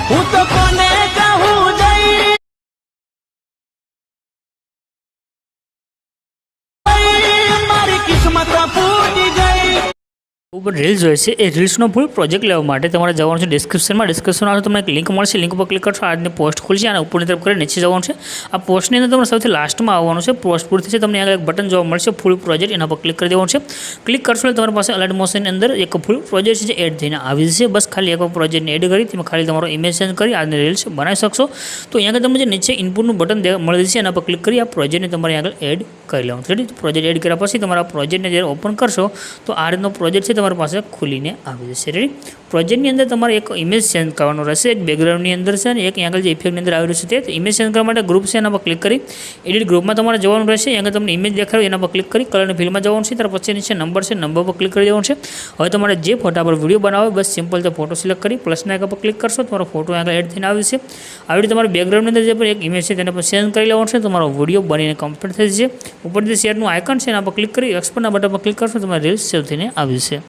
હું તો કોને કહું જઈ મારી કિસ્મત ફૂટી ગઈ। ઉપર રીલ્સ હોય છે એ રીલ્સનો ફૂલ પ્રોજેક્ટ લેવા માટે તમારે જવાનું છે ડિસ્ક્રિપ્શનમાં તમને એક લિંક મળશે, લિંક પર ક્લિક કરશો આજની પોસ્ટ ખુલશે અને ઉપરની તરફ કરી નીચે જવાનું છે। આ પોસ્ટની અંદર તમારે સૌથી લાસ્ટમાં આવવાનું છે, પોસ્ટ પૂરી થશે તમને આગળ એક બટન જોવા મળશે ફૂલ પ્રોજેક્ટ, એના પર ક્લિક કરી દેવાનું છે। ક્લિક કરશો એટલે તમારી પાસે અલર્ટ મોશનની અંદર એક ફૂલ પ્રોજેક્ટ છે જે એડ થઈને આવી જશે। બસ ખાલી એક પ્રોજેક્ટને એડ કરી તેમાં ખાલી તમારો ઇમેજ સેન્ડ કરી આજની રીલ્સ બનાવી શકશો। તો અહીંયા આગળ તમને જે નીચે ઇનપુટનું બટન મળી જશે એના પર ક્લિક કરી આ પ્રોજેક્ટને તમારે આગળ એડ કરી લેવાનું છે। પ્રોજેક્ટ એડ કર્યા પછી તમારા પ્રોજેક્ટને જ્યારે ઓપન કરશો તો આ રીતનો પ્રોજેક્ટ છે તમારી પાસે ખુલીને આવી જશે। રેડી, પ્રોજેક્ટની અંદર તમારે એક ઇમેજ સેન્ડ કરવાનો રહેશે, એક બેકગ્રાઉન્ડની અંદર છે અને એક આગળ જે ઇફેક્ટની અંદર આવી રહ્યું છે તે ઇમેજ સેન્ડ કરવા માટે ગ્રુપ છે એના પર ક્લિક કરી એડિટ ગ્રુપમાં તમારે જવાનું રહેશે। આગળ તમને ઇમેજ દેખાડો એના પર ક્લિક કરી કલરની ફિલ્ડમાં જવાનું છે, ત્યાર પછી નીચે નંબર છે નંબર પર ક્લિક કરી દેવાનું છે। હવે તમારે જે ફોટા પર વિડીયો બનાવો બસ સિમ્પલ તો ફોટો સિલેક્ટ કરી પ્લસના આઇકન પર ક્લિક કરશો તમારો ફોટો આગળ એડ થઈને આવી જશે। આવી રીતે તમારે બેકગ્રાઉન્ડની અંદર જે પણ એક ઇમેજ છે તેને પર સેન્ડ કરી લેવાનું છે, તમારો વિડીયો બનીને કમ્પ્લીટ થઈ જશે। ઉપર જે શેરનું આઇકન છે એના પર ક્લિક કરી એક્સપોર્ટના બટન પર ક્લિક કરશો તમારી રીલ્સ સેવ થઈને આવી જશે।